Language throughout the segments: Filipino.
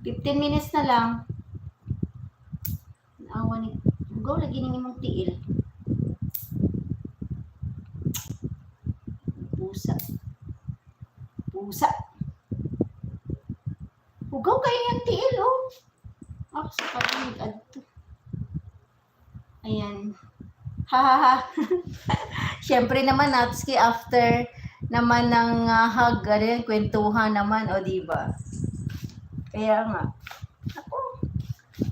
15 minutes na lang. Awan ni go lagi ni mong tiil. Pusa. Ugaw kayo yung tiil, oh. Ako sa pag-add to. Ayan. Hahaha. Siyempre naman, Natsuki, after naman ng hug, kwentuhan naman, o diba? Kaya nga. Ako,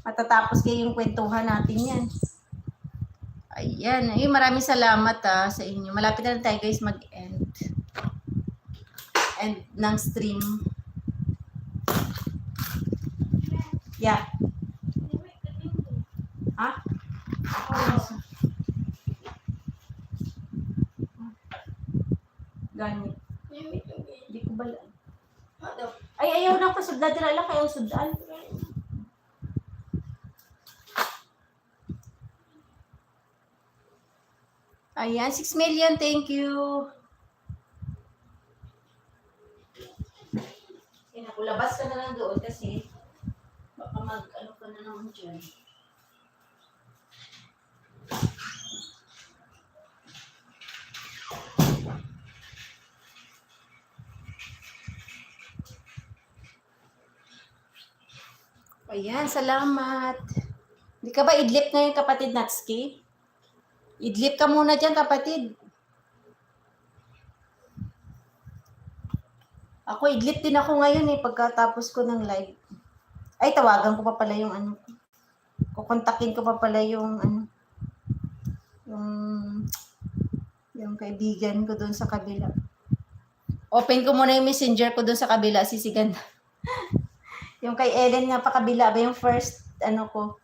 matatapos kayo yung kwentuhan natin yan. Ayan. Ay, maraming salamat sa inyo. Malapit na tayo guys mag-end. End ng stream. Yeah. Ha? Ganit. Hindi ko bala. Ay, ayaw na pasugdan. Tira lang kayo sugdan. Ayan, 6 million. Thank you. Labas ka na lang doon kasi baka mag-ano ka na naman dyan. Ayan, salamat. Hindi ka ba idlip ngayon, kapatid Natsuki? Idlip ka muna dyan, kapatid. Ako, idlip din ako ngayon pagkatapos ko ng live. Ay, tawagan ko pa pala yung ano. Kukontakin ko pa pala yung ano. Yung kaibigan ko doon sa kabila. Open ko muna yung messenger ko doon sa kabila, sisigan. Yung kay Ellen nga pa kabila ba yung first ano ko.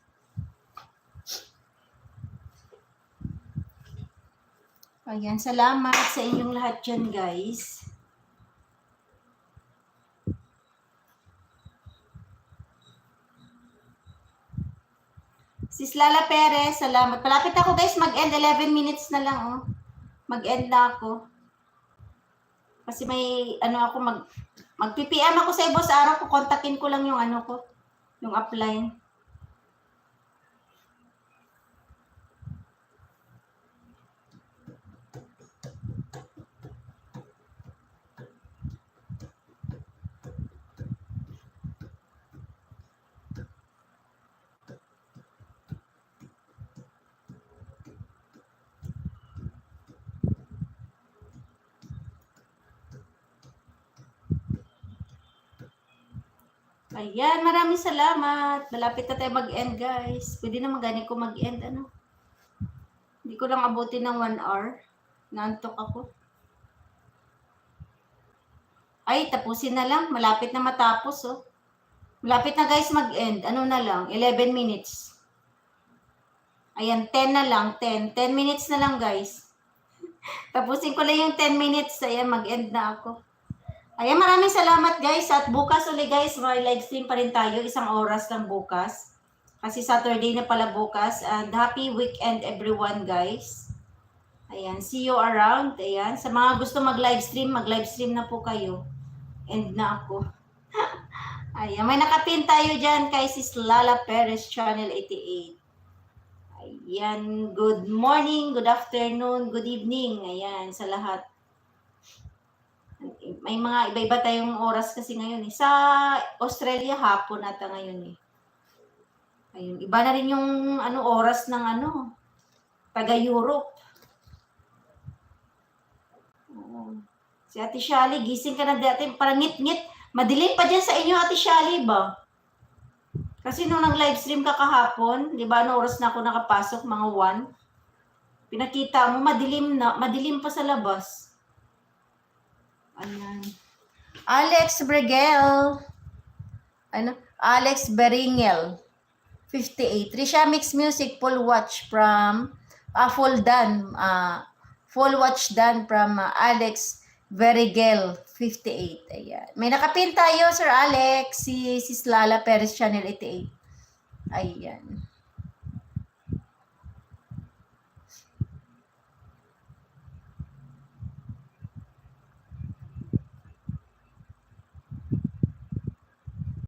Ayan, salamat sa inyong lahat dyan, guys. Sis Lala Perez, salamat. Palapit ako, guys, mag-end. 11 minutes na lang, oh. Mag-end na ako. Kasi may, ano ako, mag-PPM ako sa ibos araw ko. Kontakin ko lang yung ano ko, yung upline. Ayan, maraming salamat. Malapit na tayo mag-end, guys. Pwede na magani ko mag-end, ano. Hindi ko lang abutin ng 1 hour. Naantok ako. Ay, tapusin na lang. Malapit na matapos, oh. Malapit na, guys, mag-end. Ano na lang? 11 minutes. Ayan, 10 na lang. 10 minutes na lang, guys. Tapusin ko lang yung 10 minutes. Ayan, mag-end na ako. Ayan, maraming salamat, guys. At bukas ulit, guys, may live stream pa rin tayo. 1 oras lang bukas. Kasi Saturday na pala bukas. And happy weekend, everyone, guys. Ayan, see you around. Ayan, sa mga gusto mag-live stream na po kayo. End na ako. Ayan, may nakapin tayo dyan kay Sis Lala Perez, Channel 88. Ayan, good morning, good afternoon, good evening. Ayan, sa lahat. May mga iba-iba tayong oras kasi ngayon. Sa Australia, hapon ata ngayon. Ayun, iba na rin yung oras ng taga-Europe. Si Ate Shali, gising ka na dati, parang ngit-ngit. Madilim pa dyan sa inyo, Ate Shali, ba? Kasi nung nag-live stream ka kahapon, di ba, oras na ako nakapasok, mga 1. Pinakita mo, madilim pa sa labas. Ayan. Alex Bregel. Alex Beringel. 58. Risha Mix Music, full watch from, full watch done from Alex Beringel, 58. Ayan. May nakapin tayo, Sir Alex, si Sis Lala Perez, Channel 88. Ayan.